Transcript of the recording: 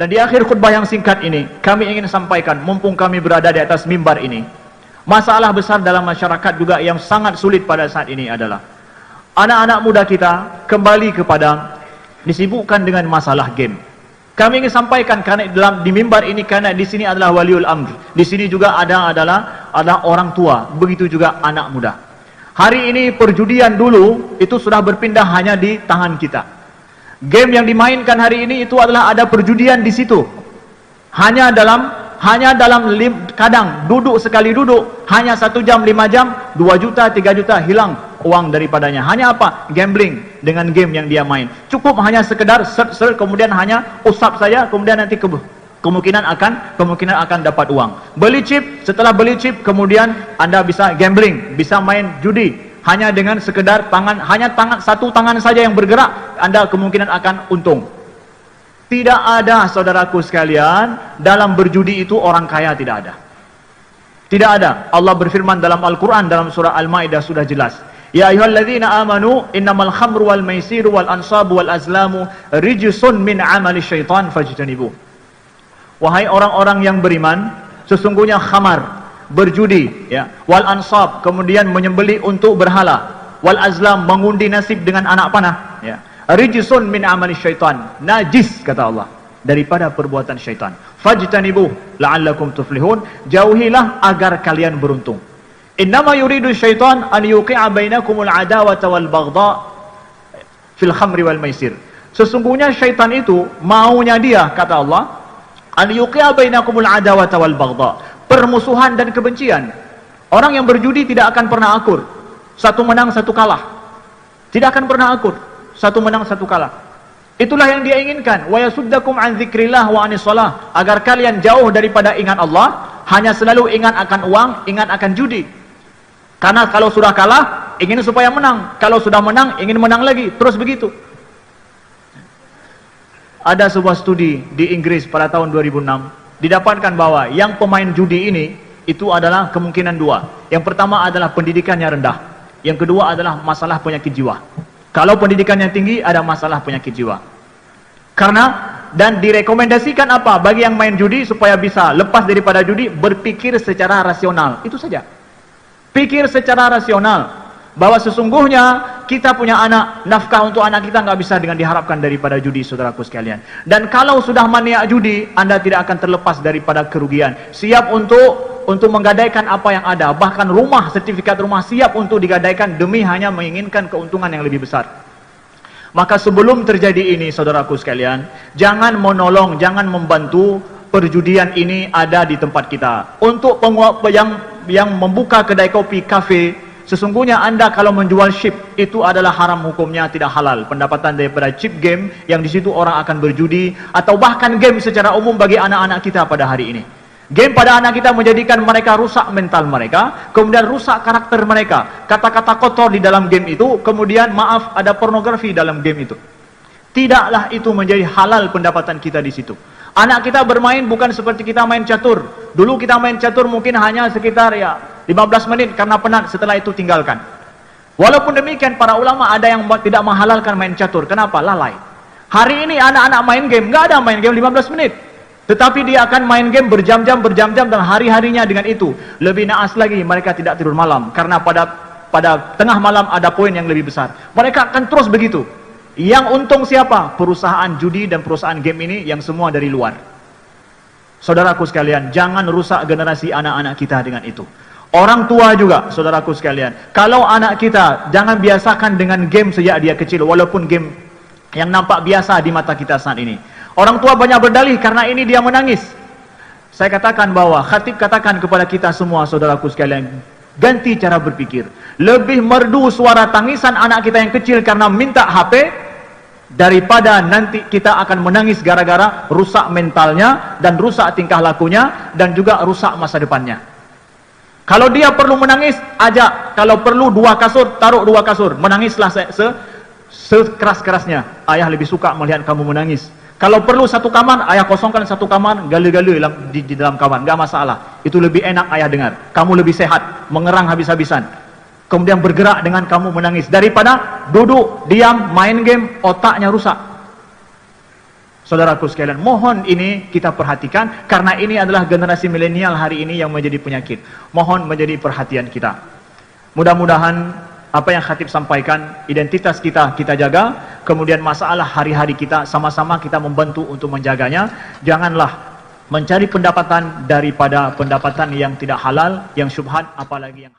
Dan di akhir khutbah yang singkat ini, kami ingin sampaikan, mumpung kami berada di atas mimbar ini, masalah besar dalam masyarakat juga yang sangat sulit pada saat ini adalah anak-anak muda kita kembali kepada disibukkan dengan masalah game. Kami ingin sampaikan karena di mimbar ini, karena di sini adalah waliul amr, di sini juga adalah orang tua, begitu juga anak muda. Hari ini perjudian dulu itu sudah berpindah hanya di tangan kita. Game yang dimainkan hari ini itu adalah ada perjudian di situ. Hanya dalam kadang duduk sekali duduk hanya 1 jam 5 jam 2 juta 3 juta hilang uang daripadanya. Hanya apa? Gambling dengan game yang dia main. Cukup hanya sekedar search kemudian hanya usap saja, kemudian nanti kemungkinan akan dapat uang. Beli chip, setelah beli chip kemudian Anda bisa gambling, bisa main judi. Hanya dengan sekedar satu tangan saja yang bergerak, Anda kemungkinan akan untung. Tidak ada, saudaraku sekalian, dalam berjudi itu orang kaya, tidak ada. Tidak ada. Allah berfirman dalam Al-Quran, dalam surah Al-Ma'idah sudah jelas. Ya ayyuhalladzina amanu innamal khamru wal maisiru wal ansabu wal azlamu rijsun min amali syaitan fajtanibu. Wahai orang-orang yang beriman, sesungguhnya khamar, berjudi, ya, wal ansab, kemudian menyembelih untuk berhala, wal azlam, mengundi nasib dengan anak panah, ya, rijsun min amali syaitan, najis kata Allah daripada perbuatan syaitan. Fajtanibuh la'allakum tuflihun, jauhilah agar kalian beruntung. Innama yuridu syaitan an yuqi'a bainakumul adawata wal baghdha fil khamri wal maisir. Sesungguhnya syaitan itu maunya dia, kata Allah, an yuqi'a bainakumul adawata wal baghdha, permusuhan dan kebencian. Orang yang berjudi tidak akan pernah akur. Satu menang, satu kalah. Tidak akan pernah akur. Satu menang, satu kalah. Itulah yang dia inginkan. Wa yasuddakum an dzikrillah wa anis shalah, agar kalian jauh daripada ingat Allah, hanya selalu ingat akan uang, ingat akan judi. Karena kalau sudah kalah, ingin supaya menang. Kalau sudah menang, ingin menang lagi. Terus begitu. Ada sebuah studi di Inggris pada tahun 2006. Didapatkan bahwa yang pemain judi ini itu adalah kemungkinan dua. Yang pertama adalah pendidikannya rendah. Yang kedua adalah masalah penyakit jiwa. Kalau pendidikannya tinggi, ada masalah penyakit jiwa. Dan direkomendasikan apa? Bagi yang main judi supaya bisa lepas daripada judi, berpikir secara rasional. Itu saja. Pikir secara rasional. Bahwa sesungguhnya kita punya anak, nafkah untuk anak kita nggak bisa dengan diharapkan daripada judi, saudaraku sekalian. Dan kalau sudah maniak judi, Anda tidak akan terlepas daripada kerugian. Siap untuk menggadaikan apa yang ada, bahkan rumah, sertifikat rumah siap untuk digadaikan demi hanya menginginkan keuntungan yang lebih besar. Maka sebelum terjadi ini, saudaraku sekalian, jangan menolong, jangan membantu perjudian ini ada di tempat kita. Untuk yang membuka kedai kopi, kafe, sesungguhnya Anda kalau menjual chip itu adalah haram hukumnya, tidak halal. Pendapatan daripada chip game yang di situ orang akan berjudi, atau bahkan game secara umum bagi anak-anak kita pada hari ini. Game pada anak kita menjadikan mereka rusak mental mereka, kemudian rusak karakter mereka. Kata-kata kotor di dalam game itu, kemudian maaf ada pornografi dalam game itu. Tidaklah itu menjadi halal pendapatan kita di situ. Anak kita bermain bukan seperti kita main catur. Dulu kita main catur mungkin hanya sekitar 15 menit karena penat, setelah itu tinggalkan. Walaupun demikian para ulama ada yang tidak menghalalkan main catur. Kenapa? Lalai. Hari ini anak-anak main game, nggak ada main game 15 menit. Tetapi dia akan main game berjam-jam dan hari-harinya dengan itu. Lebih naas lagi, mereka tidak tidur malam karena pada tengah malam ada poin yang lebih besar. Mereka akan terus begitu. Yang untung siapa? Perusahaan judi dan perusahaan game ini yang semua dari luar. Saudaraku sekalian, jangan rusak generasi anak-anak kita dengan itu. Orang tua juga, saudaraku sekalian, kalau anak kita jangan biasakan dengan game sejak dia kecil, walaupun game yang nampak biasa di mata kita saat ini. Orang tua banyak berdalih karena ini dia menangis. Saya katakan bahwa khatib katakan kepada kita semua, saudaraku sekalian, ganti cara berpikir. Lebih merdu suara tangisan anak kita yang kecil karena minta HP daripada nanti kita akan menangis gara-gara rusak mentalnya dan rusak tingkah lakunya dan juga rusak masa depannya. Kalau dia perlu menangis, ajak. Kalau perlu 2 kasur, taruh 2 kasur. Menangislah sekeras-kerasnya. Ayah lebih suka melihat kamu menangis. Kalau perlu 1 kamar, ayah kosongkan 1 kamar, gali-gali di dalam kamar, nggak masalah. Itu lebih enak ayah dengar. Kamu lebih sehat, mengerang habis-habisan. Kemudian bergerak dengan kamu menangis daripada duduk, diam, main game, otaknya rusak. Saudaraku sekalian, mohon ini kita perhatikan karena ini adalah generasi milenial hari ini yang menjadi penyakit. Mohon menjadi perhatian kita. Mudah-mudahan apa yang khatib sampaikan, identitas kita jaga, kemudian masalah hari-hari kita sama-sama kita membantu untuk menjaganya. Janganlah mencari pendapatan daripada pendapatan yang tidak halal, yang syubhat, apalagi yang